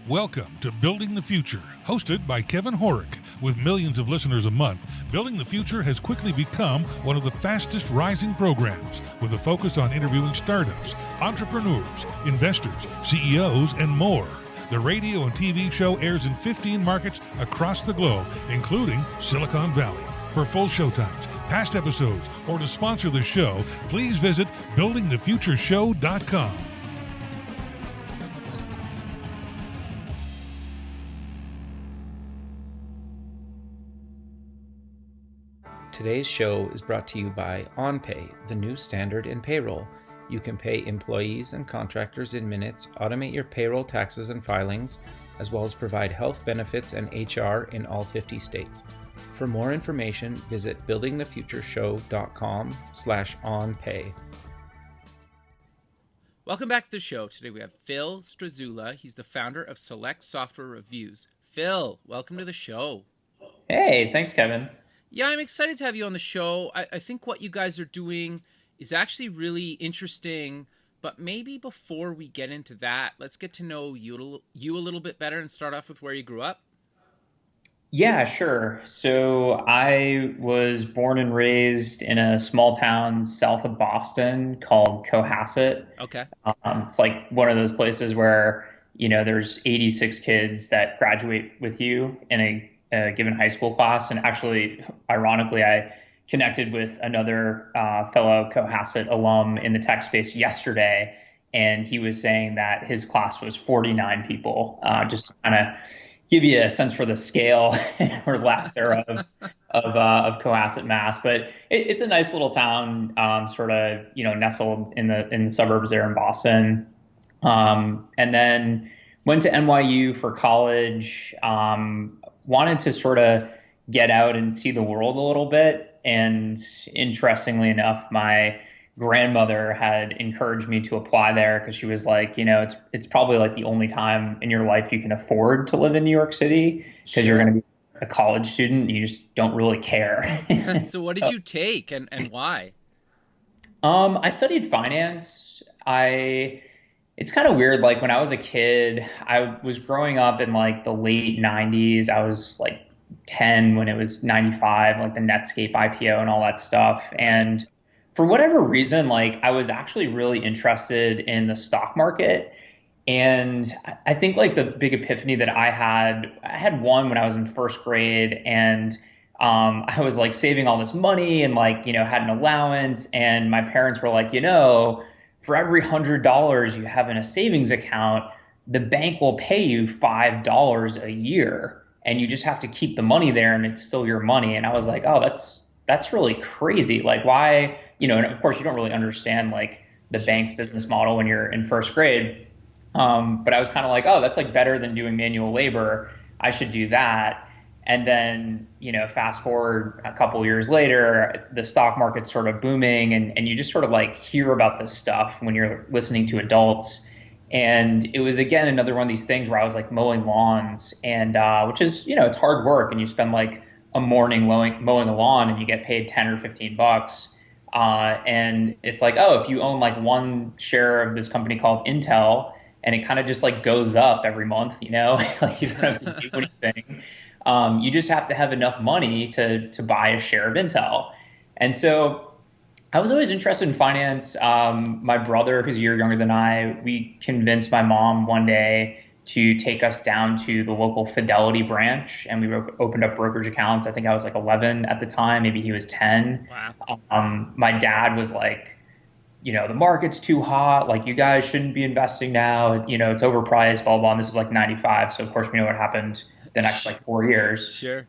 Welcome to Building the Future, hosted by Kevin Horick. With millions of listeners a month, Building the Future has quickly become one of the fastest rising programs, with a focus on interviewing startups, entrepreneurs, investors, CEOs, and more. The radio and TV show airs in 15 markets across the globe, including Silicon Valley. For full showtimes, past episodes, or to sponsor the show, please visit buildingthefutureshow.com. Today's show is brought to you by OnPay, the new standard in payroll. You can pay employees and contractors in minutes, automate your payroll taxes and filings, as well as provide health benefits and HR in all 50 states. For more information, visit buildingthefutureshow.com/onpay. Welcome back to the show. Today we have Phil Strazzulla. He's the founder of Select Software Reviews. Phil, welcome to the show. Hey, thanks, Kevin. Yeah, I'm excited to have you on the show. I think what you guys are doing is actually really interesting, but maybe before we get into that, let's get to know you a little bit better and start off with where you grew up. Yeah, sure. So I was born and raised in a small town south of Boston called Cohasset. Okay. It's like one of those places where, there's 86 kids that graduate with you in a given high school class. And actually, ironically, I connected with another fellow Cohasset alum in the tech space yesterday, and he was saying that his class was 49 people, just to kind of give you a sense for the scale or lack thereof of Cohasset, Mass. But it's a nice little town, sort of, nestled in the suburbs there in Boston. And then went to NYU for college, wanted to sort of get out and see the world a little bit. And interestingly enough, my grandmother had encouraged me to apply there because she was like, it's probably like the only time in your life you can afford to live in New York City because you're going to be a college student and you just don't really care. So what did you take and why? I studied finance. It's kind of weird. Like when I was a kid, I was growing up in like the late 90s. I was like 10 when it was 95, like the Netscape IPO and all that stuff. And for whatever reason, like I was actually really interested in the stock market. And I think like the big epiphany that I had one when I was in first grade, and I was like saving all this money and like, had an allowance, and my parents were like, for every $100 you have in a savings account, the bank will pay you $5 a year, and you just have to keep the money there and it's still your money. And I was like, oh, that's really crazy. Like why, and of course you don't really understand like the bank's business model when you're in first grade. But I was kind of like, oh, that's like better than doing manual labor. I should do that. And then, fast forward a couple years later, the stock market's sort of booming, and you just sort of like hear about this stuff when you're listening to adults. And it was, again, another one of these things where I was like mowing lawns, and which is, it's hard work, and you spend like a morning mowing a lawn and you get paid 10 or 15 bucks. And it's like, oh, if you own like one share of this company called Intel, and it kind of just like goes up every month, like you don't have to do anything. You just have to have enough money to buy a share of Intel. And so I was always interested in finance. My brother, who's a year younger than I, we convinced my mom one day to take us down to the local Fidelity branch, and we opened up brokerage accounts. I think I was like 11 at the time. Maybe he was 10. Wow. My dad was like, the market's too hot. Like, you guys shouldn't be investing now. It's overpriced, blah, blah. And this is like 95. So, of course, we know what happened the next like 4 years. Sure.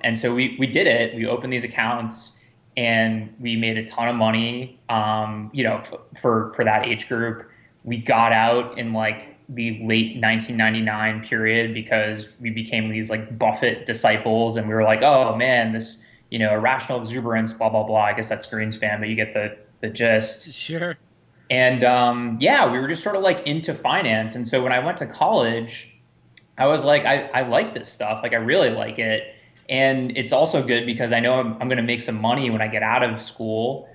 And so we did it. We opened these accounts and we made a ton of money, for that age group. We got out in like the late 1999 period because we became these like Buffett disciples, and we were like, oh man, this, irrational exuberance, blah, blah, blah. I guess that's Greenspan, but you get the gist. Sure. And we were just sort of like into finance. And so when I went to college, I was like, I like this stuff. Like, I really like it. And it's also good because I know I'm going to make some money when I get out of school.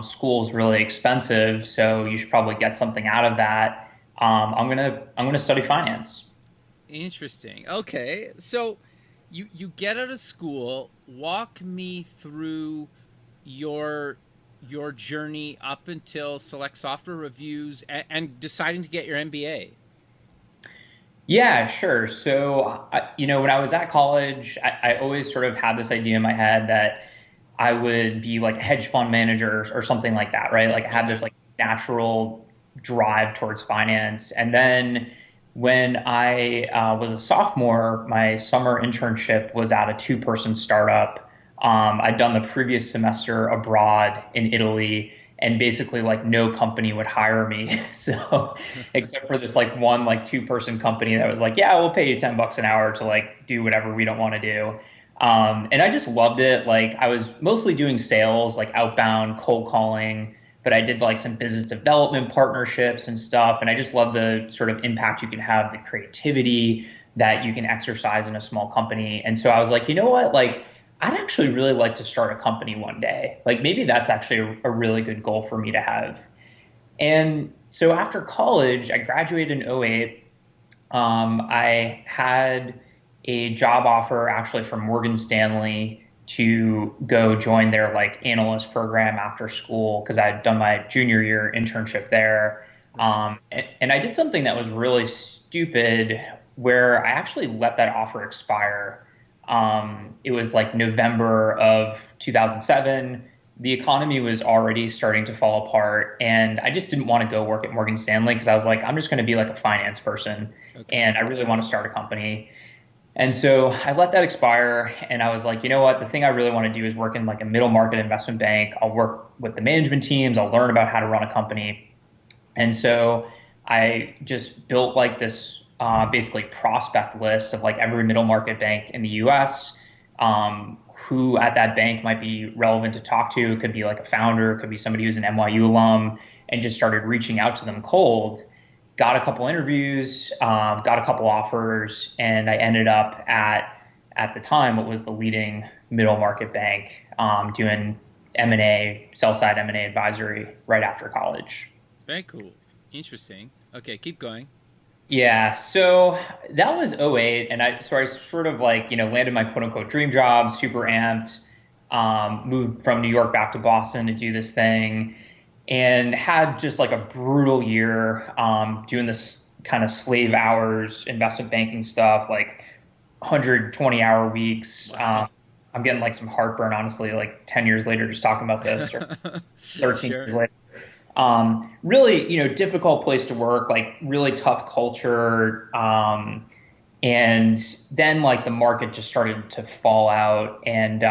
School's really expensive, so you should probably get something out of that. I'm gonna study finance. Interesting. Okay. So you get out of school. Walk me through your your journey up until Select Software Reviews and deciding to get your MBA. Yeah, sure. So, when I was at college, I always sort of had this idea in my head that I would be like a hedge fund manager or something like that, right? Like I had Okay. this like natural drive towards finance. And then when I was a sophomore, my summer internship was at a two-person startup. I'd done the previous semester abroad in Italy, and basically like no company would hire me. So except for this like one like two-person company that was like, yeah, we'll pay you $10 an hour to like do whatever we don't want to do. And I just loved it. Like I was mostly doing sales, like outbound cold calling, but I did like some business development partnerships and stuff. And I just love the sort of impact you can have, the creativity that you can exercise in a small company. And so I was like, you know what? Like I'd actually really like to start a company one day. Like maybe that's actually a really good goal for me to have. And so after college, I graduated in '08. I had a job offer actually from Morgan Stanley to go join their like analyst program after school because I had done my junior year internship there. Right. And I did something that was really stupid where I actually let that offer expire. It was like November of 2007. The economy was already starting to fall apart, and I just didn't want to go work at Morgan Stanley because I was like, I'm just going to be like a finance person, Okay. and I really want to start a company. And so I let that expire, and I was like, you know what? The thing I really want to do is work in like a middle market investment bank. I'll work with the management teams. I'll learn about how to run a company. And so I just built like this basically prospect list of like every middle market bank in the US, who at that bank might be relevant to talk to. It could be like a founder, it could be somebody who's an NYU alum, and just started reaching out to them cold. Got a couple interviews, got a couple offers, and I ended up at the time what was the leading middle market bank, doing M&A, sell side M&A advisory right after college. Very cool. Interesting. Okay, keep going. Yeah, so that was '08, and I sort of like, landed my quote unquote dream job, super amped, moved from New York back to Boston to do this thing, and had just like a brutal year, doing this kind of slave hours investment banking stuff, like 120-hour weeks. Wow. I'm getting like some heartburn, honestly, like 10 years later, just talking about this, or 13 Sure. years later. Really, difficult place to work, like really tough culture. And then like the market just started to fall out. And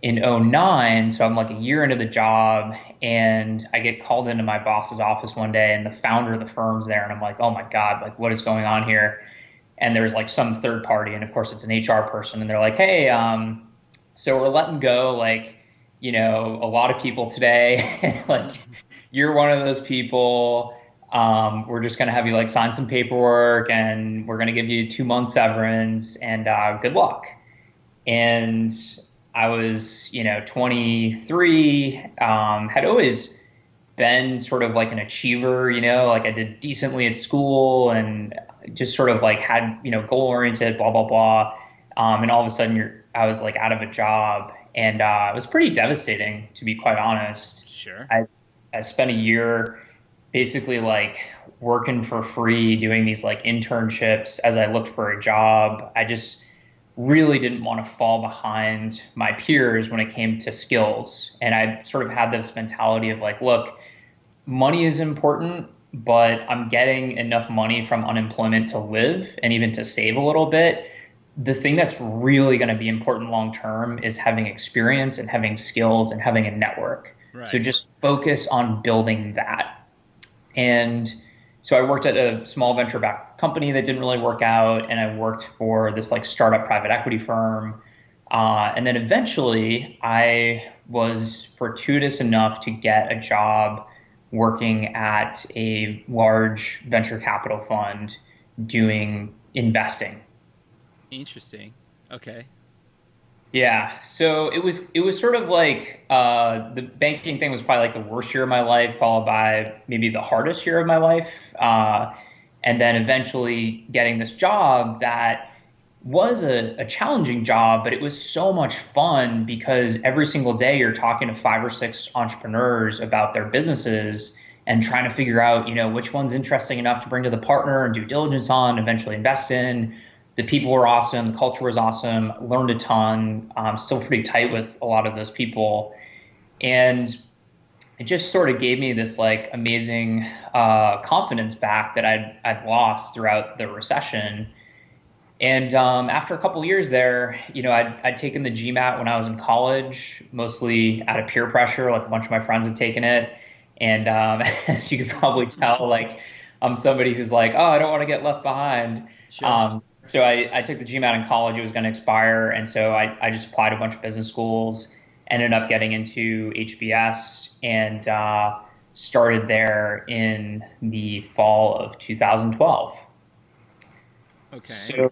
in '09, so I'm like a year into the job, and I get called into my boss's office one day, and the founder of the firm's there. And I'm like, oh my God, like what is going on here? And there's like some third party. And of course, it's an HR person. And they're like, hey, so we're letting go like, a lot of people today. Like, you're one of those people. We're just going to have you like sign some paperwork, and we're going to give you 2 month severance, and good luck. And I was, 23, had always been sort of like an achiever, like I did decently at school and just sort of like had, goal oriented, blah, blah, blah. And all of a sudden I was like out of a job, and it was pretty devastating, to be quite honest. Sure. I spent a year basically like working for free, doing these like internships as I looked for a job. I just really didn't want to fall behind my peers when it came to skills. And I sort of had this mentality of like, look, money is important, but I'm getting enough money from unemployment to live and even to save a little bit. The thing that's really going to be important long term is having experience and having skills and having a network. So Right. just focus on building that. And so I worked at a small venture backed company that didn't really work out, and I worked for this like startup private equity firm. And then eventually I was fortuitous enough to get a job working at a large venture capital fund doing investing. Interesting. Okay. Yeah, so it was sort of like the banking thing was probably like the worst year of my life, followed by maybe the hardest year of my life. and then eventually getting this job that was a challenging job, but it was so much fun because every single day you're talking to 5 or 6 entrepreneurs about their businesses and trying to figure out, which one's interesting enough to bring to the partner and due diligence on, eventually invest in. The people were awesome. The culture was awesome. Learned a ton. Still pretty tight with a lot of those people. And it just sort of gave me this like amazing confidence back that I'd lost throughout the recession. And after a couple of years there, I'd taken the GMAT when I was in college, mostly out of peer pressure. Like a bunch of my friends had taken it. And as you can probably tell, like I'm somebody who's like, oh, I don't want to get left behind. Sure. So I took the GMAT in college. It was going to expire. And so I just applied to a bunch of business schools, ended up getting into HBS, and started there in the fall of 2012. Okay. So,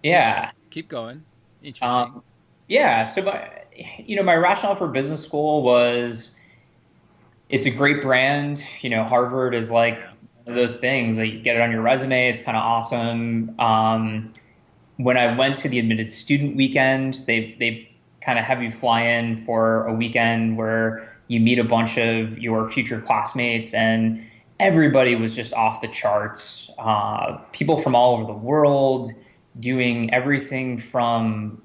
yeah. Keep going. Interesting. Yeah. So my rationale for business school was it's a great brand. Harvard is like one of those things that you get it on your resume. It's kind of awesome. When I went to the admitted student weekend, they kind of have you fly in for a weekend where you meet a bunch of your future classmates, and everybody was just off the charts. People from all over the world doing everything from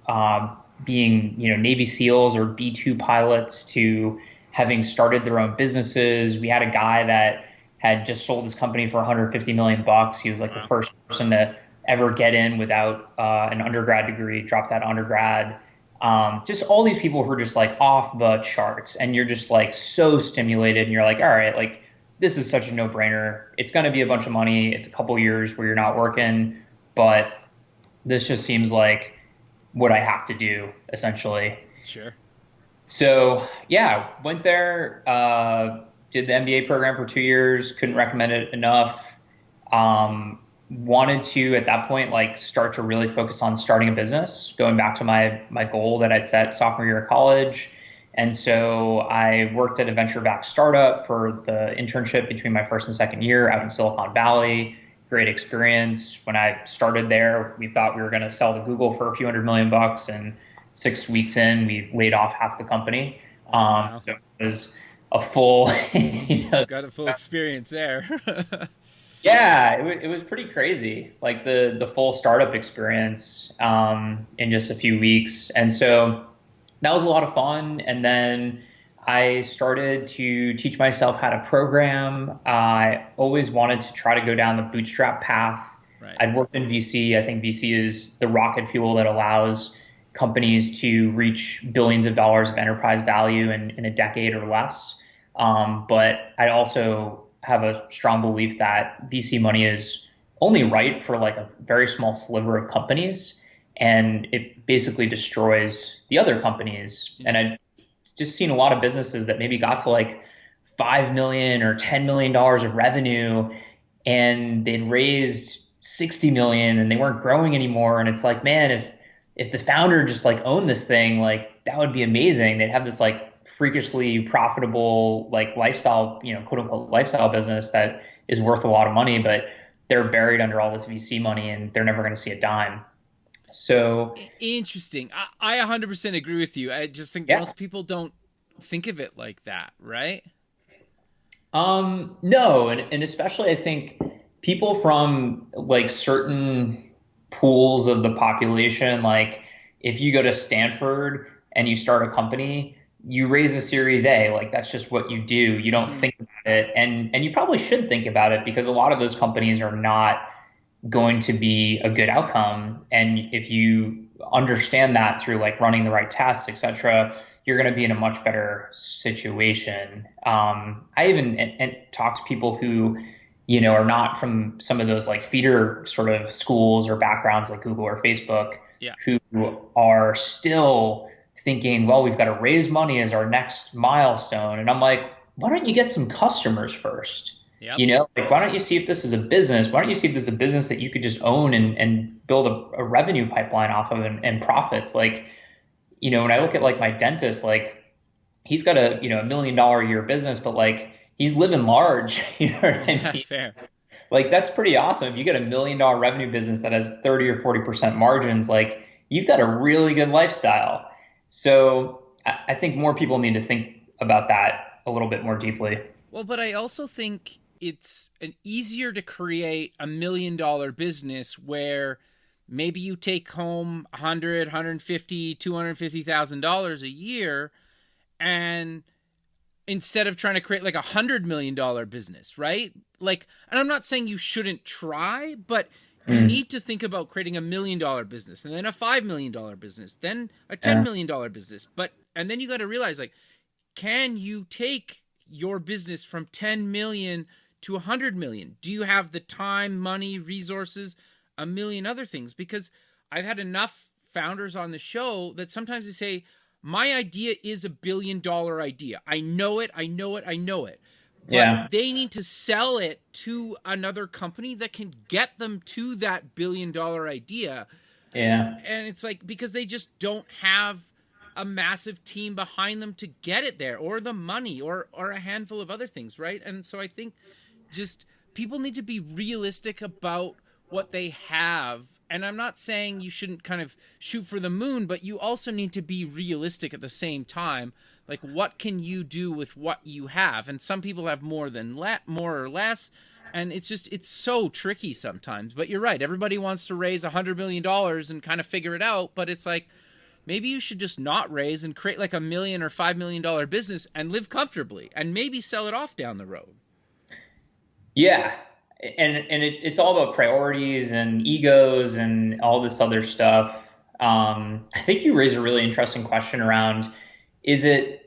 being, Navy SEALs or B-2 pilots to having started their own businesses. We had a guy that had just sold his company for 150 million bucks. He was like the first person to ever get in without an undergrad degree, dropped out of undergrad. Just all these people who are just like off the charts, and you're just like so stimulated, and you're like, all right, like this is such a no-brainer. It's going to be a bunch of money. It's a couple years where you're not working, but this just seems like what I have to do essentially. Sure. So yeah, went there, did the MBA program for 2 years, couldn't recommend it enough. Wanted to, at that point, like start to really focus on starting a business, going back to my goal that I'd set sophomore year of college. And so I worked at a venture-backed startup for the internship between my first and second year out in Silicon Valley. Great experience. When I started there, we thought we were going to sell to Google for a few $100 million, and 6 weeks in, we laid off half the company. Wow. So it was a full, Got a full experience there. yeah, it was pretty crazy, like the full startup experience in just a few weeks. And so that was a lot of fun. And then I started to teach myself how to program. I always wanted to try to go down the bootstrap path. Right. I'd worked in VC. I think VC is the rocket fuel that allows companies to reach billions of dollars of enterprise value in a decade or less. But I also have a strong belief that VC money is only right for like a very small sliver of companies, and it basically destroys the other companies. And I've just seen a lot of businesses that maybe got to like $5 million or $10 million of revenue, and they'd raised 60 million and they weren't growing anymore. And it's like, man, if the founder just like owned this thing, like that would be amazing. They'd have this like freakishly profitable like lifestyle, quote unquote lifestyle business that is worth a lot of money, but they're buried under all this VC money and they're never going to see a dime. So interesting. I 100% agree with you. I just think most people don't think of it like that, right? No, and especially I think people from like certain pools of the population, like if you go to Stanford and you start a company, you raise a Series A, like that's just what you do. You don't think about it, and you probably should think about it because a lot of those companies are not going to be a good outcome. And if you understand that through like running the right tests, etc., you're going to be in a much better situation. I even and talk to people who, are not from some of those like feeder sort of schools or backgrounds like Google or Facebook, who are still thinking, well, we've got to raise money as our next milestone. And I'm like, why don't you get some customers first? Yep. Like, why don't you see if this is a business? Why don't you see if this is a business that you could just own and build a revenue pipeline off of and profits? Like, when I look at like my dentist, like he's got a $1 million a year business, but like he's living large. You know what I mean? Fair. Like that's pretty awesome. If you get $1 million revenue business that has 30 or 40% margins, like you've got a really good lifestyle. So I think more people need to think about that a little bit more deeply. Well, but I also think it's an easier to create $1 million business where maybe you take home 100, 150, $250,000 a year, and instead of trying to create like $100 million business, right? Like, and I'm not saying you shouldn't try, but you need to think about creating $1 million business and then a $5 million business, then a $10 million business. And then you got to realize, like, can you take your business from 10 million to 100 million? Do you have the time, money, resources, a million other things? Because I've had enough founders on the show that sometimes they say, my idea is $1 billion idea. I know it. But Yeah. they need to sell it to another company that can get them to that $1 billion idea. Yeah. And it's like, because they just don't have a massive team behind them to get it there, or the money, or a handful of other things, right? And so I think just people need to be realistic about what they have. And I'm not saying you shouldn't kind of shoot for the moon, but you also need to be realistic at the same time. Like, what can you do with what you have? And some people have more or less, and it's so tricky sometimes. But you're right. Everybody wants to raise $100 million and kind of figure it out. But it's like, maybe you should just not raise and create like $1 million or $5 million business and live comfortably, and maybe sell it off down the road. Yeah. And it's all about priorities and egos and all this other stuff. I think you raise a really interesting question around, is it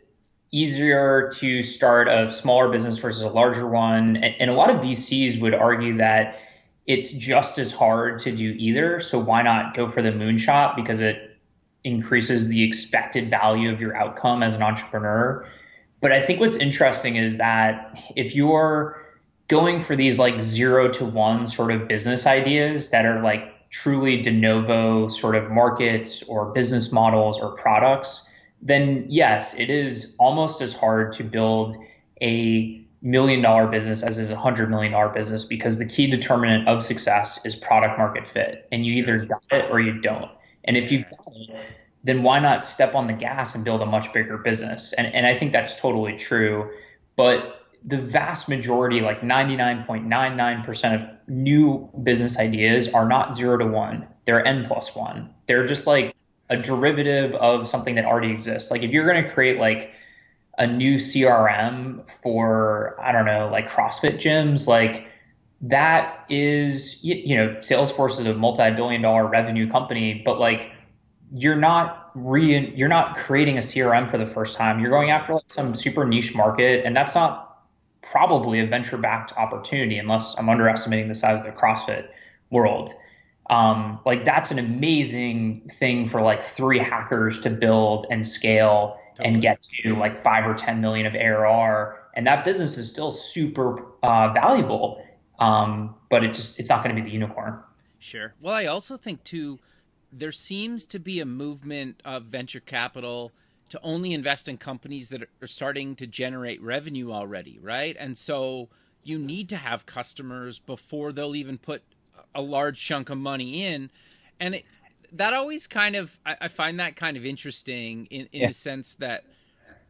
easier to start a smaller business versus a larger one? And a lot of VCs would argue that it's just as hard to do either. So why not go for the moonshot? Because it increases the expected value of your outcome as an entrepreneur. But I think what's interesting is that if you're going for these like 0 to 1 sort of business ideas that are like truly de novo sort of markets or business models or products, then yes, it is almost as hard to build a $1 million business as is a $100 million business, because the key determinant of success is product market fit. And you either got it or you don't. And if you got it, then why not step on the gas and build a much bigger business? And I think that's totally true. But the vast majority, like 99.99% of new business ideas are not 0 to 1. They're N+1. They're just like a derivative of something that already exists. Like if you're going to create like a new CRM for, I don't know, like CrossFit gyms, like that is, Salesforce is a multi-billion-dollar revenue company, but like you're not creating a CRM for the first time. You're going after like some super niche market, and that's not probably a venture-backed opportunity unless I'm underestimating the size of the CrossFit world. Like that's an amazing thing for like 3 hackers to build and scale and get to like 5 or 10 million of ARR. And that business is still super valuable. But it's not going to be the unicorn. Sure. Well, I also think too, there seems to be a movement of venture capital to only invest in companies that are starting to generate revenue already, right? And so you need to have customers before they'll even put a large chunk of money in. And that always kind of, I find that kind of interesting in the sense that,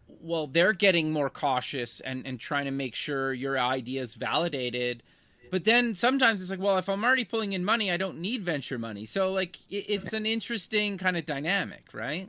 well, they're getting more cautious and trying to make sure your idea is validated. But then sometimes it's like, well, if I'm already pulling in money, I don't need venture money. So like it's an interesting kind of dynamic, right?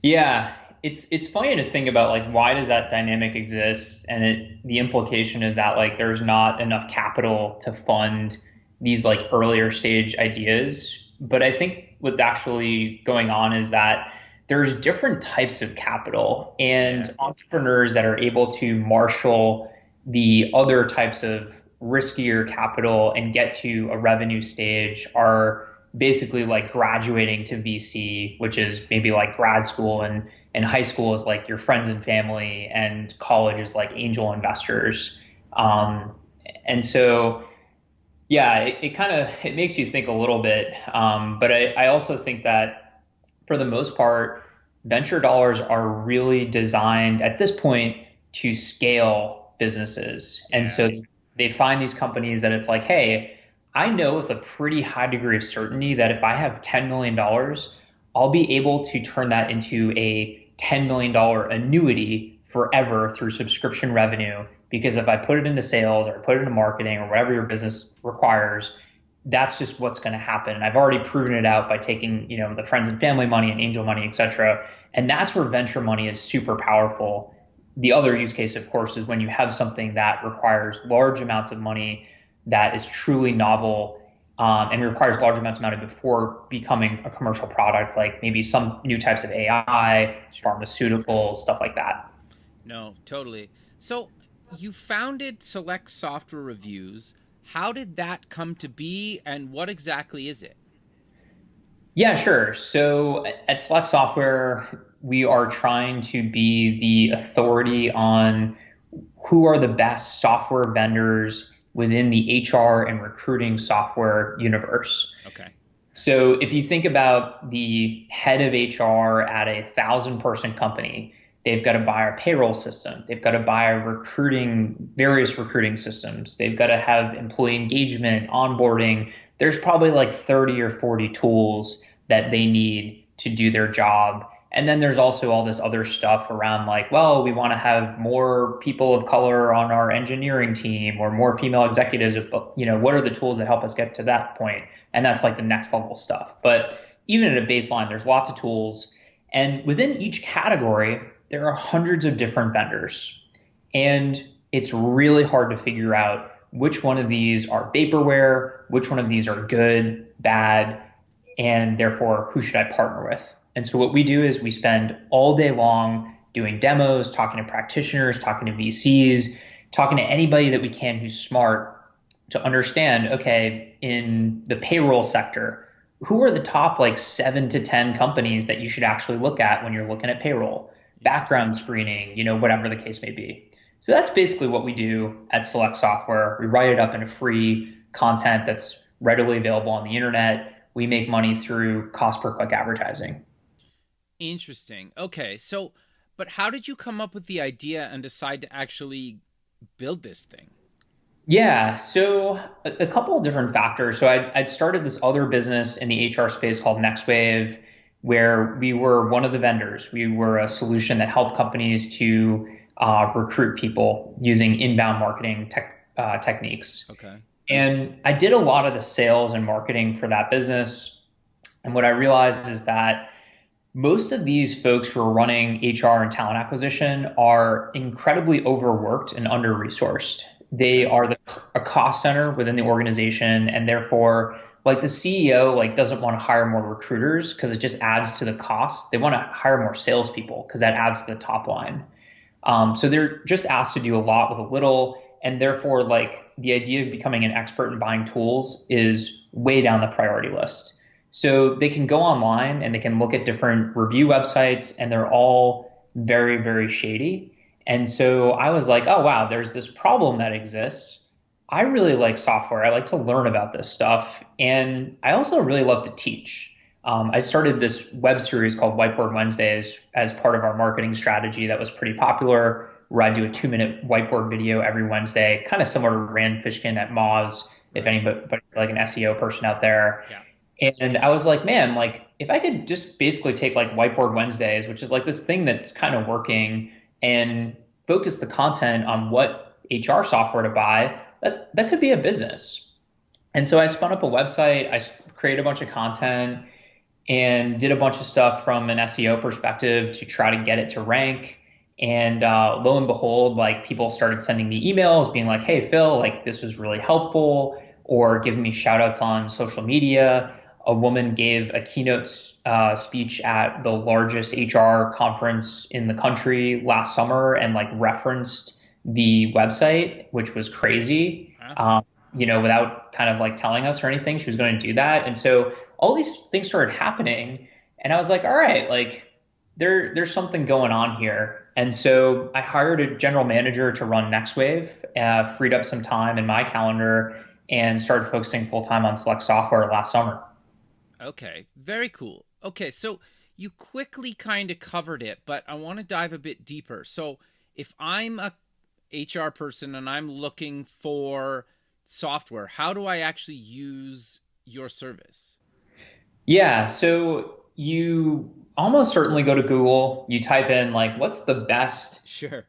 Yeah, it's funny to think about like why does that dynamic exist, and the implication is that like there's not enough capital to fund these like earlier stage ideas. But I think what's actually going on is that there's different types of capital, and entrepreneurs that are able to marshal the other types of riskier capital and get to a revenue stage are basically like graduating to VC, which is maybe like grad school, and high school is like your friends and family, and college is like angel investors. And so, yeah, it makes you think a little bit. But I also think that for the most part, venture dollars are really designed at this point to scale businesses. And so they find these companies that it's like, hey, I know with a pretty high degree of certainty that if I have $10 million, I'll be able to turn that into a $10 million annuity forever through subscription revenue. Because if I put it into sales or put it into marketing or whatever your business requires, that's just what's going to happen. And I've already proven it out by taking, the friends and family money and angel money, et cetera. And that's where venture money is super powerful. The other use case, of course, is when you have something that requires large amounts of money that is truly novel, and requires large amounts of money before becoming a commercial product, like maybe some new types of AI, pharmaceuticals, stuff like that. No, totally. So you founded Select Software Reviews. How did that come to be, and what exactly is it? Yeah, sure. So at Select Software, we are trying to be the authority on who are the best software vendors within the HR and recruiting software universe. Okay. So if you think about the head of HR at 1,000-person company, they've got to buy a payroll system. They've got to buy various recruiting systems. They've got to have employee engagement, onboarding. There's probably like 30 or 40 tools that they need to do their job. And then there's also all this other stuff around like, well, we want to have more people of color on our engineering team or more female executives. What are the tools that help us get to that point? And that's like the next level stuff. But even at a baseline, there's lots of tools. And within each category, there are hundreds of different vendors. And it's really hard to figure out which one of these are vaporware, which one of these are good, bad, and therefore who should I partner with? And so what we do is we spend all day long doing demos, talking to practitioners, talking to VCs, talking to anybody that we can who's smart to understand, okay, in the payroll sector, who are the top like 7 to 10 companies that you should actually look at when you're looking at payroll, background screening, whatever the case may be. So that's basically what we do at Select Software. We write it up into free content that's readily available on the internet. We make money through cost per click advertising. Interesting. Okay, so, but how did you come up with the idea and decide to actually build this thing? Yeah, so a couple of different factors. So I'd started this other business in the HR space called NextWave, where we were one of the vendors. We were a solution that helped companies to recruit people using inbound marketing techniques. Okay. And I did a lot of the sales and marketing for that business. And what I realized is that most of these folks who are running HR and talent acquisition are incredibly overworked and under-resourced. They are a cost center within the organization, and therefore, like the CEO, like doesn't want to hire more recruiters because it just adds to the cost. They want to hire more salespeople because that adds to the top line. So they're just asked to do a lot with a little, and therefore, like the idea of becoming an expert in buying tools is way down the priority list. So they can go online and they can look at different review websites, and they're all very, very shady. And so I was like, oh, wow, there's this problem that exists. I really like software. I like to learn about this stuff. And I also really love to teach. I started this web series called Whiteboard Wednesdays as part of our marketing strategy that was pretty popular, where I do a 2-minute whiteboard video every Wednesday, kind of similar to Rand Fishkin at Moz, if anybody's like an SEO person out there. Yeah. And I was like, man, like if I could just basically take like Whiteboard Wednesdays, which is like this thing that's kind of working, and focus the content on what HR software to buy, that could be a business. And so I spun up a website, I created a bunch of content and did a bunch of stuff from an SEO perspective to try to get it to rank. And lo and behold, like people started sending me emails being like, hey, Phil, like this was really helpful, or giving me shout outs on social media. A woman gave a keynote speech at the largest HR conference in the country last summer and like referenced the website, which was crazy, without kind of like telling us or anything. She was going to do that. And so all these things started happening. And I was like, all right, like there's something going on here. And so I hired a general manager to run NextWave, freed up some time in my calendar, and started focusing full time on Select Software last summer. Okay, very cool. Okay, so you quickly kind of covered it, but I want to dive a bit deeper. So if I'm HR person and I'm looking for software, how do I actually use your service? Yeah, so you almost certainly go to Google, you type in like what's the best Sure.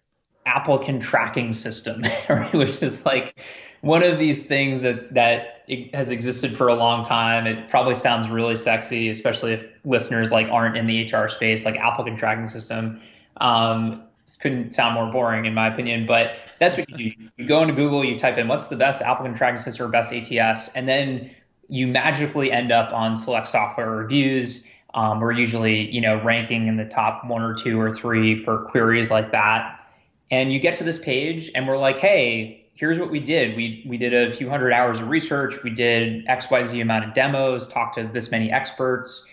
applicant tracking system, right? Which is like one of these things that it has existed for a long time. It probably sounds really sexy, especially if listeners like aren't in the HR space, like applicant tracking system. This couldn't sound more boring in my opinion, but that's what you do. You go into Google, you type in what's the best applicant tracking system or best ATS, and then you magically end up on select software reviews. We're usually, ranking in the top one or two or three for queries like that. And you get to this page and we're like, hey, here's what we did. We did a few hundred hours of research. We did XYZ amount of demos, talked to this many experts.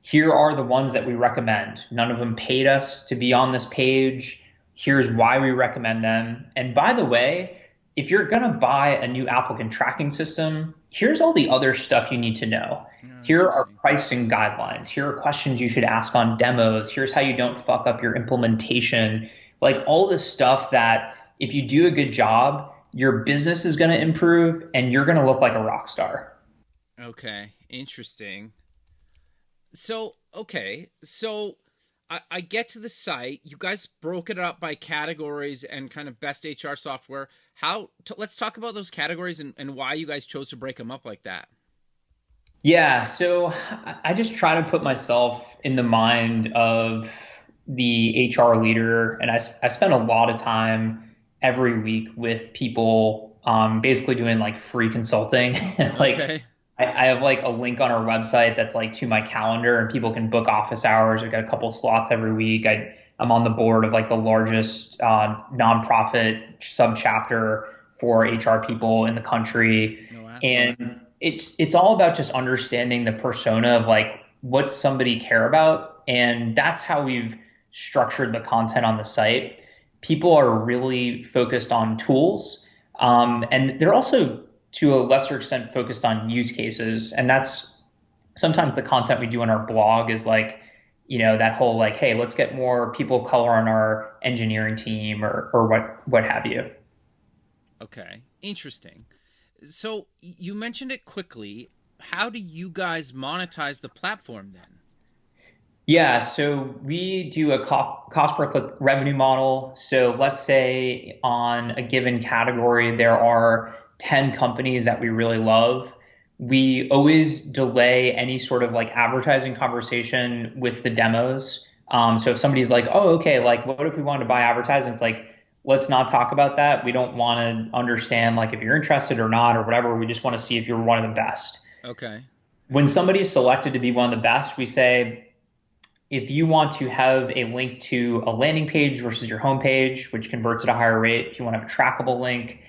Here are the ones that we recommend. None of them paid us to be on this page. Here's why we recommend them. And by the way, if you're going to buy a new applicant tracking system, here's all the other stuff you need to know. Here are pricing guidelines. Here are questions you should ask on demos. Here's how you don't fuck up your implementation. Like all this stuff that if you do a good job, your business is going to improve and you're going to look like a rock star. Okay, interesting. So I get to the site. You guys broke it up by categories and kind of best HR software. Let's talk about those categories and why you guys chose to break them up like that. Yeah, so I just try to put myself in the mind of the HR leader, and I spend a lot of time every week with people, basically doing like free consulting. Like Okay. I have like a link on our website that's like to my calendar, and people can book office hours. We've got a couple of slots every week. I'm on the board of like the largest nonprofit subchapter for HR people in the country, and it's all about just understanding the persona of like what somebody care about, and that's how we've structured the content on the site. People are really focused on tools, and they're also to a lesser extent focused on use cases. And that's sometimes the content we do on our blog is like, that whole like, hey, let's get more people of color on our engineering team or what have you. Okay, interesting. So you mentioned it quickly. How do you guys monetize the platform then? Yeah, so we do a cost per click revenue model. So let's say on a given category, there are 10 companies that we really love. We always delay any sort of like advertising conversation with the demos. So if somebody's like, oh, okay, like what if we wanted to buy advertising? It's like, let's not talk about that. We don't want to understand like if you're interested or not or whatever. We just want to see if you're one of the best. Okay. When somebody's selected to be one of the best, we say, if you want to have a link to a landing page versus your homepage, which converts at a higher rate, if you want to have a trackable link,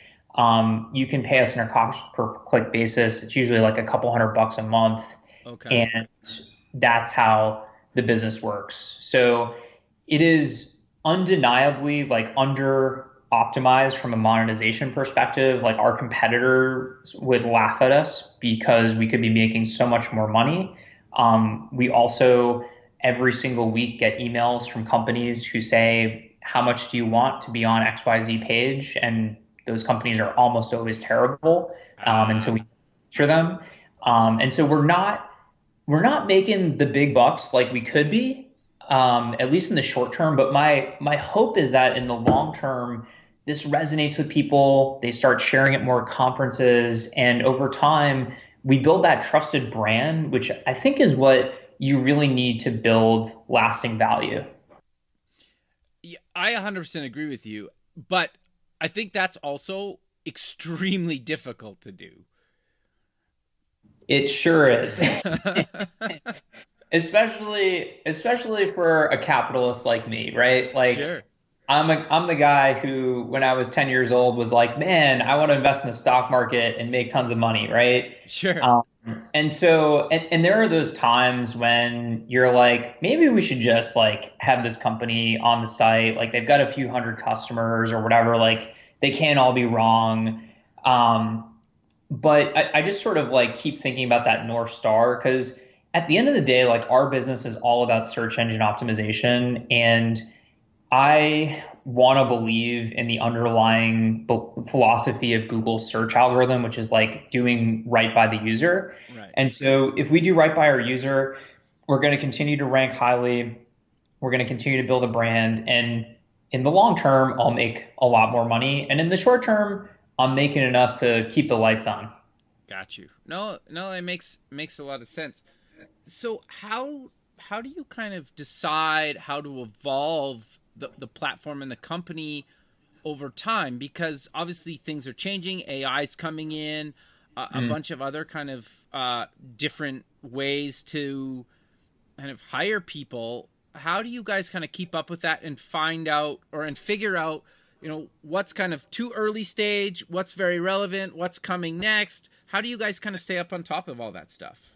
you can pay us on a cost per click basis. It's usually like a couple $100 a month. Okay. And that's how the business works. So it is undeniably like under optimized from a monetization perspective. Like our competitors would laugh at us because we could be making so much more money. We also every single week get emails from companies who say, how much do you want to be on XYZ page? And those companies are almost always terrible. And so we feature them. And so we're not making the big bucks like we could be, at least in the short term. But my hope is that in the long term, this resonates with people. They start sharing it more at conferences. And over time, we build that trusted brand, which I think is what you really need to build lasting value. Yeah, I 100% agree with you, but I think that's also extremely difficult to do. It sure is. especially for a capitalist like me, right? Like Sure. I'm the guy who, when I was 10 years old, was like, man, I want to invest in the stock market and make tons of money, right? Sure. And so, and there are those times when you're like, maybe we should just like have this company on the site. Like they've got a few hundred customers or whatever. Like they can't all be wrong. But I just sort of like keep thinking about that North Star, because at the end of the day, like our business is all about search engine optimization. And I want to believe in the underlying philosophy of Google's search algorithm, which is like doing right by the user. Right. And so if we do right by our user, we're going to continue to rank highly. We're going to continue to build a brand. And in the long term, I'll make a lot more money. And in the short term, I'm making enough to keep the lights on. Got you. No, no, it makes a lot of sense. So how do you kind of decide how to evolve the platform and the company over time? Because obviously things are changing, AI's coming in, a bunch of other kind of different ways to kind of hire people. How do you guys kind of keep up with that and find out and figure out, what's kind of too early stage, what's very relevant, what's coming next? How do you guys kind of stay up on top of all that stuff?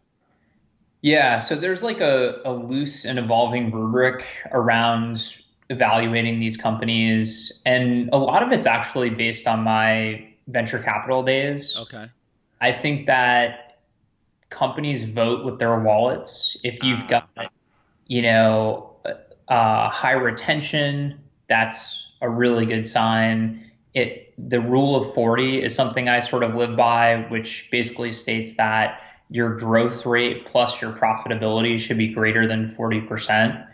Yeah, so there's like a loose and evolving rubric around evaluating these companies. And a lot of it's actually based on my venture capital days. Okay. I think that companies vote with their wallets. If you've got, you know, high retention, that's a really good sign. The rule of 40 is something I sort of live by, which basically states that your growth rate plus your profitability should be greater than 40%.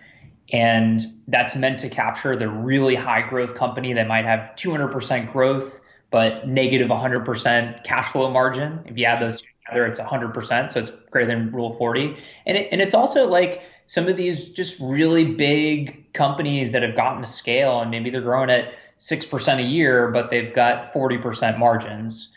And that's meant to capture the really high growth company that might have 200% growth, but negative 100% cash flow margin. If you add those two together, it's 100%. So it's greater than rule of 40. And it's also like some of these just really big companies that have gotten to scale and maybe they're growing at 6% a year, but they've got 40% margins.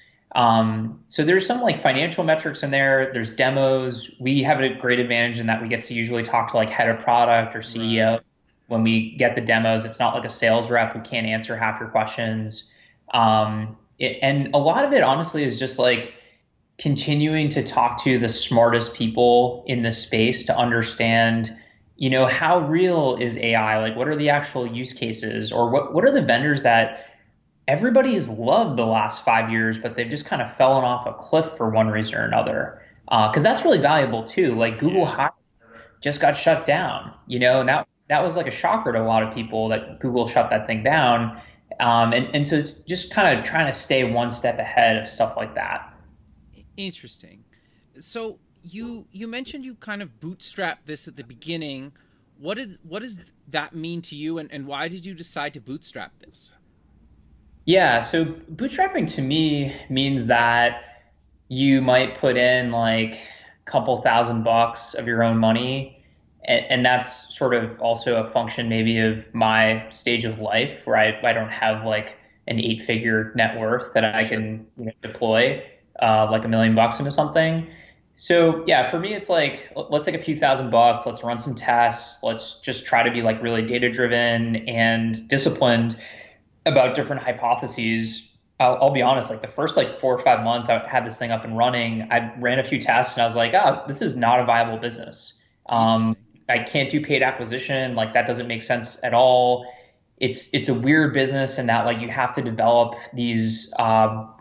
So there's some like financial metrics in there. There's demos. We have a great advantage in that we get to usually talk to like head of product or CEO. Right. When we get the demos. It's not like a sales rep who can't answer half your questions. And a lot of it honestly is just like continuing to talk to the smartest people in the space to understand, how real is AI? Like what are the actual use cases, or what are the vendors that everybody has loved the last 5 years, but they've just kind of fallen off a cliff for one reason or another. Because that's really valuable too. Like Google Hire just got shut down, and that was like a shocker to a lot of people that Google shut that thing down. And so it's just kind of trying to stay one step ahead of stuff like that. Interesting. So you mentioned you kind of bootstrapped this at the beginning. What does that mean to you, and why did you decide to bootstrap this? Yeah, so bootstrapping to me means that you might put in like a couple $1,000 of your own money. And that's sort of also a function maybe of my stage of life where I don't have like an 8-figure net worth that I can deploy like $1 million into something. So yeah, for me, it's like, let's take a few $1,000, let's run some tests. Let's just try to be like really data driven and disciplined about different hypotheses. I'll be honest, like the first like 4 or 5 months I had this thing up and running, I ran a few tests and I was like, this is not a viable business. I can't do paid acquisition. Like that doesn't make sense at all. It's a weird business in that like you have to develop these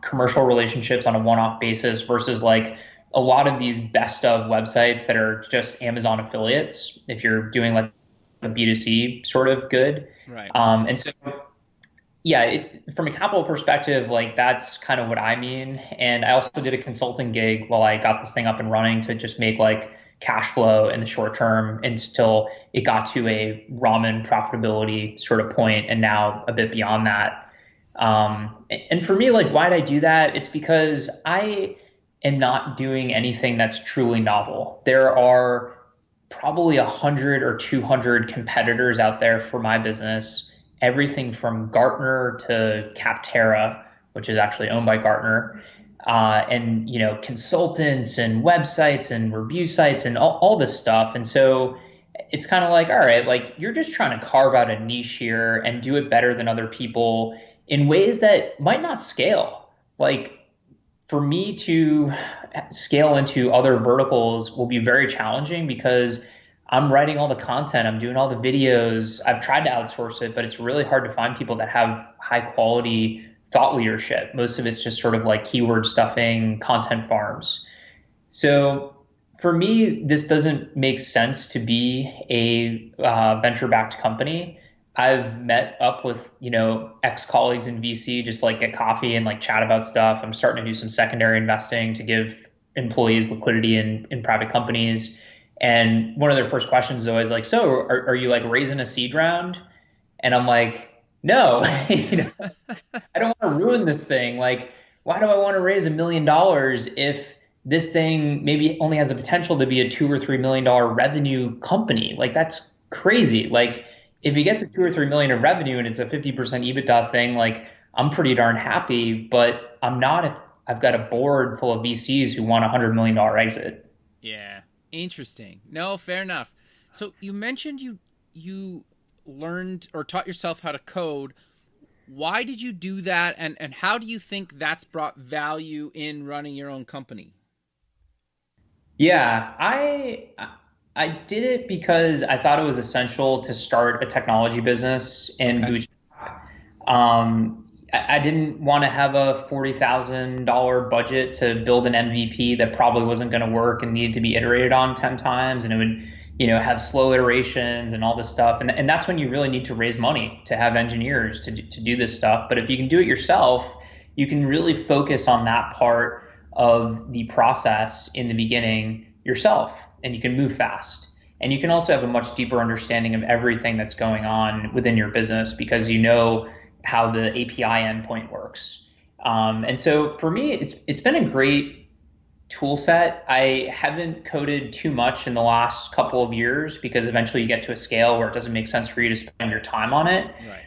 commercial relationships on a one-off basis versus like a lot of these best of websites that are just Amazon affiliates if you're doing like a B2C sort of good. Right. And so yeah, from a capital perspective, like that's kind of what I mean. And I also did a consulting gig while I got this thing up and running to just make like cash flow in the short term until it got to a ramen profitability sort of point, and now a bit beyond that. And for me, like, why'd I do that? It's because I am not doing anything that's truly novel. There are probably 100 or 200 competitors out there for my business. Everything from Gartner to Capterra, which is actually owned by Gartner, and consultants and websites and review sites and all this stuff. And so it's kind of like, all right, like you're just trying to carve out a niche here and do it better than other people in ways that might not scale. Like for me to scale into other verticals will be very challenging because I'm writing all the content, I'm doing all the videos. I've tried to outsource it, but it's really hard to find people that have high quality thought leadership. Most of it's just sort of like keyword stuffing, content farms. So for me, this doesn't make sense to be a venture-backed company. I've met up with, ex-colleagues in VC, just like get coffee and like chat about stuff. I'm starting to do some secondary investing to give employees liquidity in private companies. And one of their first questions is always like, so are you like raising a seed round? And I'm like, no, I don't want to ruin this thing. Like, why do I want to raise $1 million if this thing maybe only has the potential to be a $2 or $3 million revenue company? Like, that's crazy. Like, if it gets a 2 or 3 million in revenue and it's a 50% EBITDA thing, like, I'm pretty darn happy. But I'm not if I've got a board full of VCs who want $100 million exit. Yeah. Interesting. No, fair enough. So you mentioned you learned or taught yourself how to code. Why did you do that, and how do you think that's brought value in running your own company? Yeah, I did it because I thought it was essential to start a technology business in Okay. Bootstrap. I didn't want to have a $40,000 budget to build an MVP that probably wasn't going to work and needed to be iterated on 10 times, and it would, have slow iterations and all this stuff. And that's when you really need to raise money to have engineers to do this stuff. But if you can do it yourself, you can really focus on that part of the process in the beginning yourself, and you can move fast. And you can also have a much deeper understanding of everything that's going on within your business because you know how the API endpoint works. And so for me, it's been a great tool set. I haven't coded too much in the last couple of years because eventually you get to a scale where it doesn't make sense for you to spend your time on it. Right.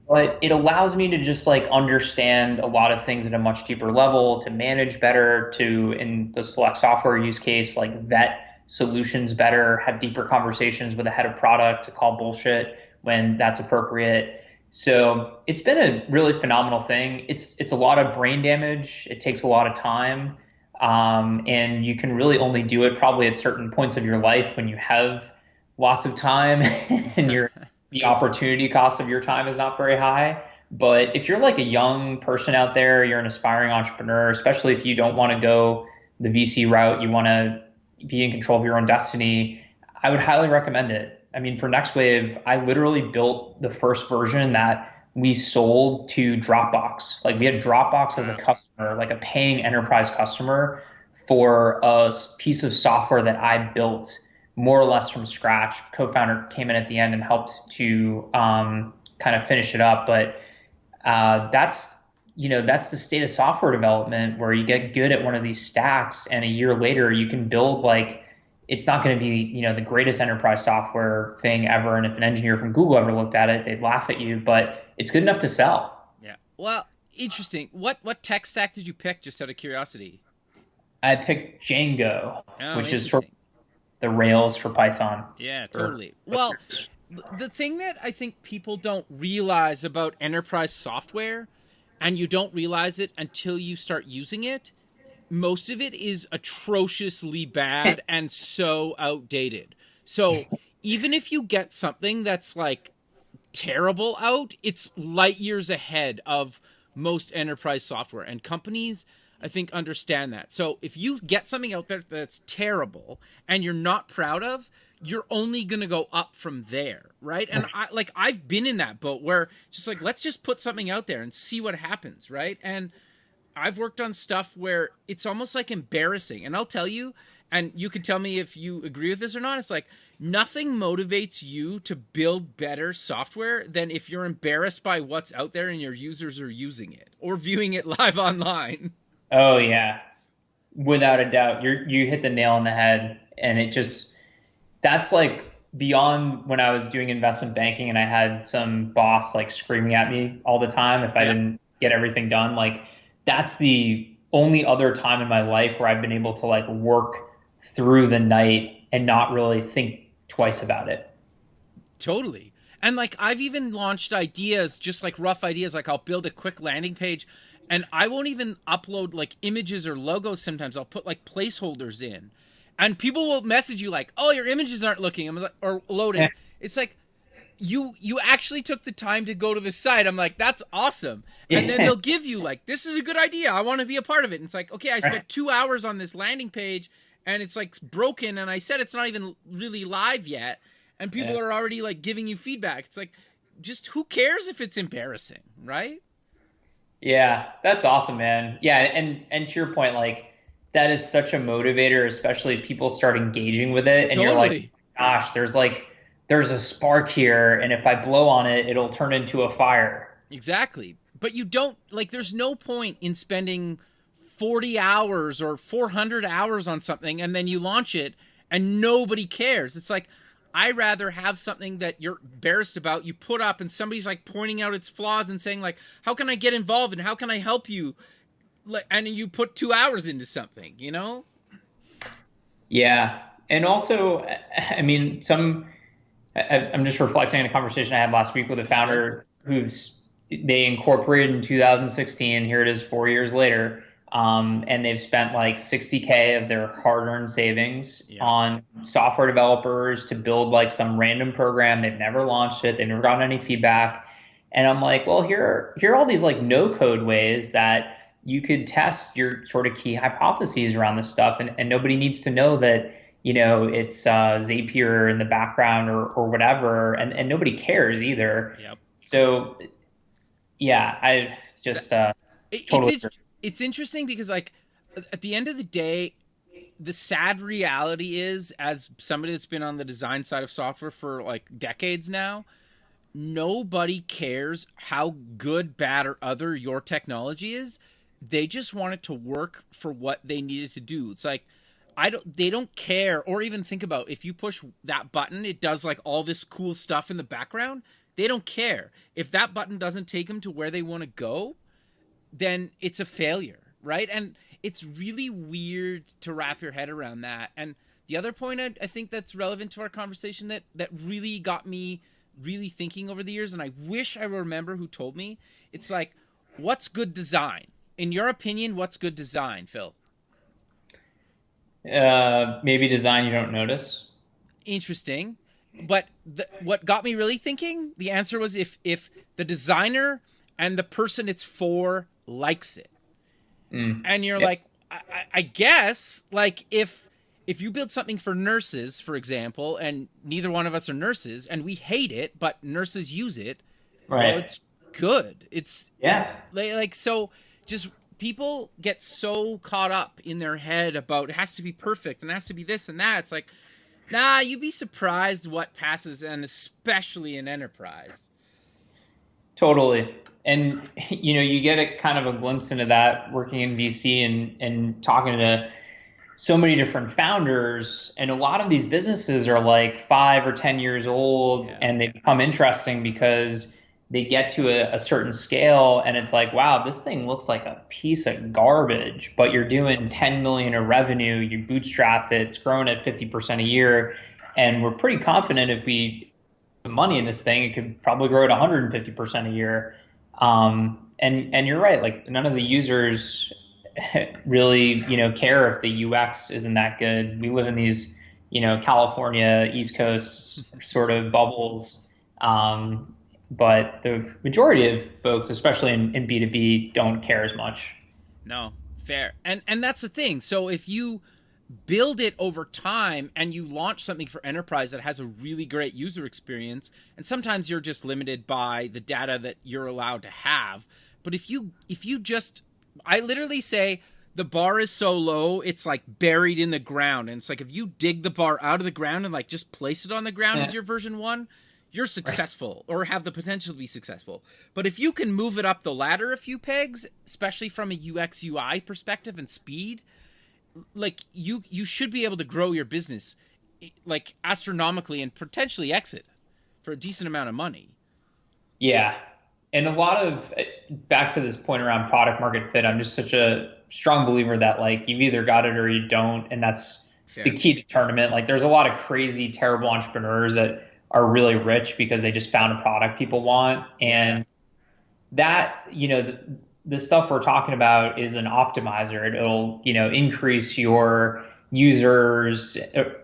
But it allows me to just like understand a lot of things at a much deeper level, to manage better, to, in the select software use case, like vet solutions better, have deeper conversations with a head of product to call bullshit when that's appropriate. So it's been a really phenomenal thing. It's a lot of brain damage. It takes a lot of time. And you can really only do it probably at certain points of your life when you have lots of time and the opportunity cost of your time is not very high. But if you're like a young person out there, you're an aspiring entrepreneur, especially if you don't want to go the VC route, you want to be in control of your own destiny, I would highly recommend it. I mean, for Next Wave, I literally built the first version that we sold to Dropbox. Like we had Dropbox as a customer, like a paying enterprise customer for a piece of software that I built more or less from scratch. Co-founder came in at the end and helped to kind of finish it up. But that's the state of software development where you get good at one of these stacks and a year later you can build like, it's not going to be, the greatest enterprise software thing ever. And if an engineer from Google ever looked at it, they'd laugh at you, but it's good enough to sell. Yeah. Well, interesting. What tech stack did you pick, just out of curiosity? I picked Django, Oh, which is sort interesting. of the Rails for Python. Yeah, totally. Well, the thing that I think people don't realize about enterprise software, and you don't realize it until you start using it, most of it is atrociously bad and so outdated. So even if you get something that's like terrible out, it's light years ahead of most enterprise software. And companies, I think, understand that. So if you get something out there that's terrible and you're not proud of, you're only going to go up from there, right? And I've been in that boat where just like, let's just put something out there and see what happens, right? And I've worked on stuff where it's almost like embarrassing. And I'll tell you, and you can tell me if you agree with this or not, it's like nothing motivates you to build better software than if you're embarrassed by what's out there and your users are using it or viewing it live online. Oh yeah, without a doubt. You hit the nail on the head. And that's like beyond when I was doing investment banking and I had some boss like screaming at me all the time if I didn't get everything done. Like that's the only other time in my life where I've been able to like work through the night and not really think twice about it. Totally. And like I've even launched ideas, just like rough ideas, like I'll build a quick landing page and I won't even upload like images or logos sometimes. I'll put like placeholders in. And people will message you like, "Oh, your images aren't looking," or loading. Yeah. It's like you actually took the time to go to the site. I'm like, that's awesome. And then Yeah. they'll give you like, this is a good idea. I want to be a part of it. And it's like, okay, I spent 2 hours on this landing page and it's like broken. And I said, it's not even really live yet. And people Yeah. are already like giving you feedback. It's like, just who cares if it's embarrassing, right? Yeah, that's awesome, man. Yeah, and to your point, like that is such a motivator, especially if people start engaging with it and you're like, Totally. gosh, there's a spark here, and if I blow on it, it'll turn into a fire. Exactly. But you don't like there's no point in spending 40 hours or 400 hours on something and then you launch it and nobody cares. It's like I rather have something that you're embarrassed about, you put up and somebody's like pointing out its flaws and saying like, "How can I get involved and how can I help you?" And you put 2 hours into something, you know? Yeah, and also, I mean, I'm just reflecting on a conversation I had last week with a founder who's they incorporated in 2016. Here it is 4 years later. And they've spent like 60K of their hard-earned savings on software developers to build like some random program. They've never launched it. They've never gotten any feedback. And I'm like, well, here are all these like no-code ways that you could test your sort of key hypotheses around this stuff. And nobody needs to know that, it's Zapier in the background or whatever. And nobody cares either. Yep. So, yeah, I just totally. It's interesting because like at the end of the day, the sad reality is, as somebody that's been on the design side of software for like decades now, nobody cares how good, bad, or other your technology is. They just want it to work for what they need it to do. It's like they don't care or even think about if you push that button, it does like all this cool stuff in the background. They don't care. If that button doesn't take them to where they want to go, then it's a failure, right? And it's really weird to wrap your head around that. And the other point I think that's relevant to our conversation that really got me really thinking over the years, and I wish I remember who told me, it's like, what's good design? In your opinion, what's good design, Phil? Maybe design you don't notice. Interesting. But what got me really thinking, the answer was if the designer and the person it's for likes it. And you're like, I guess, like if you build something for nurses, for example, and neither one of us are nurses and we hate it, but nurses use it, right? Well, it's good. It's like so just people get so caught up in their head about it has to be perfect and it has to be this and that. It's like, nah, you'd be surprised what passes, and especially in enterprise. Totally. And, you get a kind of a glimpse into that working in VC and talking to so many different founders. And a lot of these businesses are like 5 or 10 years old, and they become interesting because they get to a certain scale and it's like, wow, this thing looks like a piece of garbage, but you're doing 10 million in revenue. You bootstrapped it. It's growing at 50% a year. And we're pretty confident if we put money in this thing, it could probably grow at 150% a year. And you're right. Like none of the users really, care if the UX isn't that good. We live in these, California, East Coast sort of bubbles. But the majority of folks, especially in B2B, don't care as much. No, fair. And that's the thing. So if you build it over time and you launch something for enterprise that has a really great user experience, and sometimes you're just limited by the data that you're allowed to have. But if you just, I literally say the bar is so low, it's like buried in the ground. And it's like if you dig the bar out of the ground and like just place it on the ground as your version 1, you're successful or have the potential to be successful. But if you can move it up the ladder a few pegs, especially from a UX UI perspective and speed, like you should be able to grow your business like astronomically and potentially exit for a decent amount of money. Yeah. And a lot of, back to this point around product market fit, I'm just such a strong believer that like you've either got it or you don't. And that's Fair. The key to tournament. Like there's a lot of crazy, terrible entrepreneurs that are really rich because they just found a product people want. And that, the stuff we're talking about is an optimizer. It'll, increase your users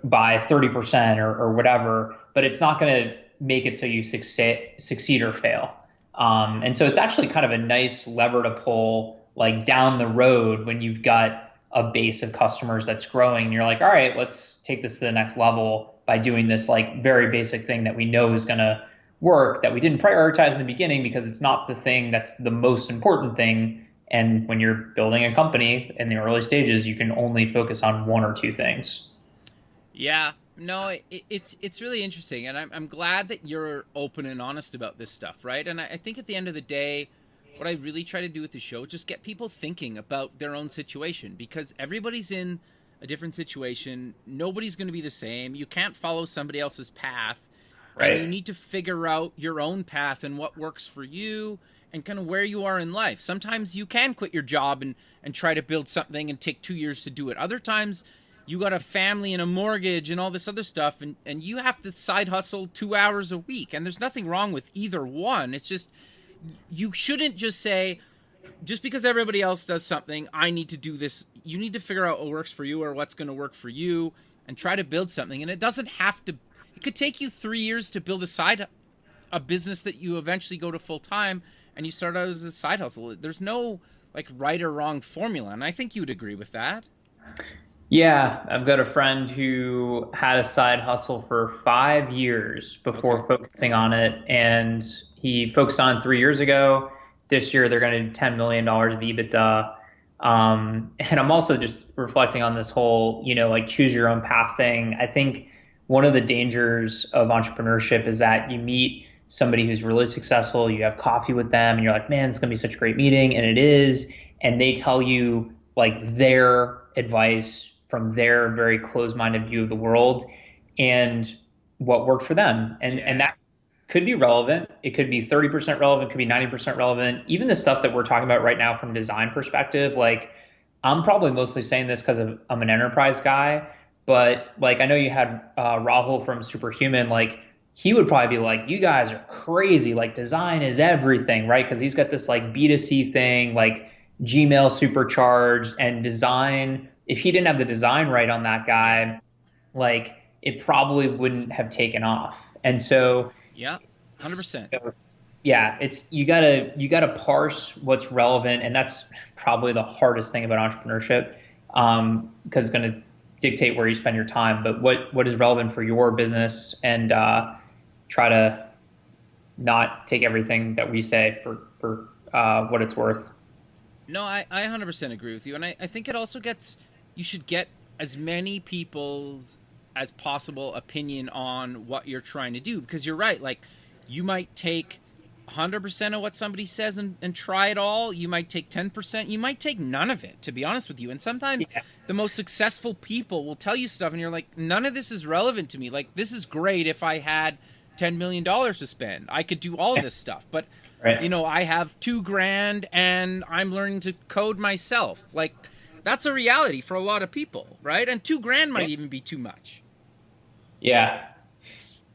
by 30% or whatever, but it's not going to make it so you succeed or fail. And so it's actually kind of a nice lever to pull like down the road when you've got a base of customers that's growing. And you're like, all right, let's take this to the next level by doing this like very basic thing that we know is going to work that we didn't prioritize in the beginning because it's not the thing that's the most important thing. And when you're building a company in the early stages, you can only focus on one or two things. Yeah, no, it's really interesting, and I'm glad that you're open and honest about this stuff, right? And I think at the end of the day, what I really try to do with the show is just get people thinking about their own situation, because everybody's in a different situation. Nobody's going to be the same. You can't follow somebody else's path, and you Right. need to figure out your own path and what works for you and kind of where you are in life. Sometimes you can quit your job and try to build something and take 2 years to do it. Other times you got a family and a mortgage and all this other stuff, and you have to side hustle 2 hours a week. And there's nothing wrong with either one. It's just, you shouldn't just say, just because everybody else does something, I need to do this. You need to figure out what works for you or what's going to work for you and try to build something. And it doesn't have to, it could take you 3 years to build a business that you eventually go to full time and you start out as a side hustle. There's no like right or wrong formula. And I think you would agree with that. Yeah, I've got a friend who had a side hustle for 5 years before Okay. focusing on it. And he focused on it 3 years ago. This year, they're going to do $10 million of EBITDA. And I'm also just reflecting on this whole, like choose your own path thing. I think one of the dangers of entrepreneurship is that you meet somebody who's really successful, you have coffee with them, and you're like, man, it's going to be such a great meeting. And it is. And they tell you like their advice from their very closed-minded view of the world and what worked for them. And that could be relevant. It could be 30% relevant, could be 90% relevant. Even the stuff that we're talking about right now from design perspective, like I'm probably mostly saying this because I'm an enterprise guy, but like I know you had Rahul from Superhuman, like he would probably be like, you guys are crazy. Like design is everything, right? Because he's got this like B2C thing, like Gmail supercharged and design. If he didn't have the design right on that guy, like it probably wouldn't have taken off. And so, Yeah, 100%. yeah, it's you gotta parse what's relevant, and that's probably the hardest thing about entrepreneurship, because it's going to dictate where you spend your time. But what is relevant for your business, and try to not take everything that we say for what it's worth. No, I 100% agree with you. And I think it also gets, you should get as many people's as possible opinion on what you're trying to do. Because you're right, like you might take 100% of what somebody says and try it all. You might take 10%. You might take none of it, to be honest with you. And sometimes the most successful people will tell you stuff and you're like, none of this is relevant to me. Like, this is great if I had $10 million to spend. I could do all of this stuff. But, Right. I have $2,000 and I'm learning to code myself. Like, that's a reality for a lot of people, right? And $2,000 might even be too much. Yeah.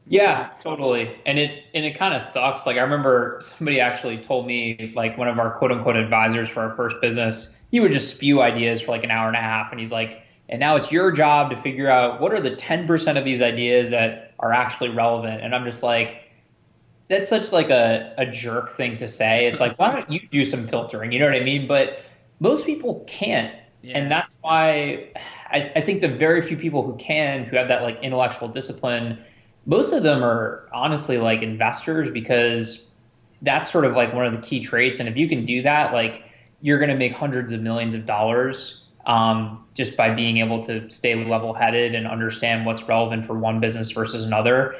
Yeah, totally. And it kind of sucks. Like I remember somebody actually told me, like one of our quote unquote advisors for our first business, he would just spew ideas for like an hour and a half. And he's like, and now it's your job to figure out what are the 10% of these ideas that are actually relevant. And I'm just like, that's such like a jerk thing to say. It's like, why don't you do some filtering? You know what I mean? But most people can't. And Yeah. that's why I think the very few people who can, who have that like intellectual discipline, most of them are honestly like investors, because that's sort of like one of the key traits. And if you can do that, like you're going to make hundreds of millions of dollars, just by being able to stay level headed and understand what's relevant for one business versus another.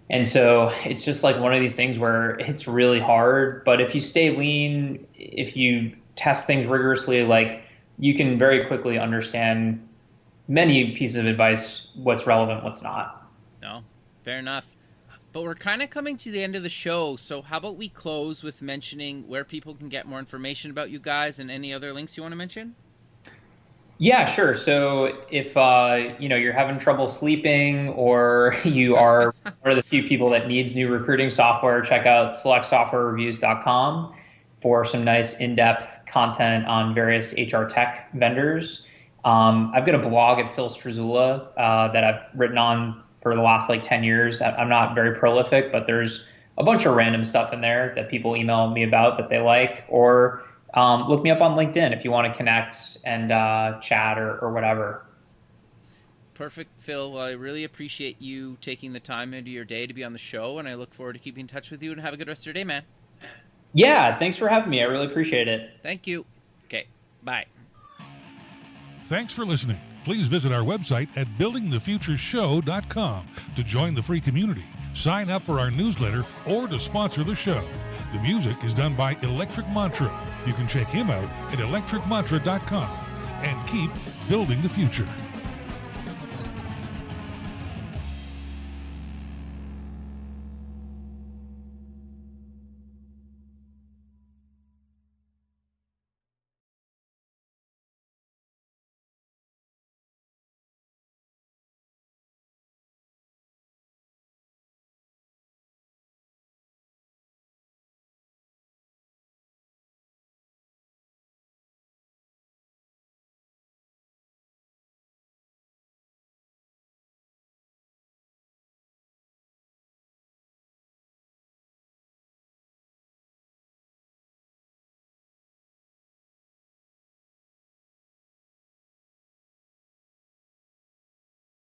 And so it's just like one of these things where it's really hard, but if you stay lean, if you test things rigorously, like you can very quickly understand many pieces of advice, what's relevant, what's not. No, fair enough. But we're kind of coming to the end of the show, so how about we close with mentioning where people can get more information about you guys and any other links you want to mention? Yeah, sure. So if you're having trouble sleeping, or you are one of the few people that needs new recruiting software, check out selectsoftwarereviews.com for some nice in-depth content on various HR tech vendors. I've got a blog at Phil Strazzulla that I've written on for the last like 10 years. I'm not very prolific, but there's a bunch of random stuff in there that people email me about that they like, or look me up on LinkedIn if you want to connect and chat or whatever. Perfect, Phil. Well, I really appreciate you taking the time into your day to be on the show, and I look forward to keeping in touch with you, and have a good rest of your day, man. Yeah, thanks for having me. I really appreciate it. Thank you. Okay, bye. Thanks for listening. Please visit our website at buildingthefutureshow.com to join the free community, sign up for our newsletter, or to sponsor the show. The music is done by Electric Mantra. You can check him out at electricmantra.com and keep building the future.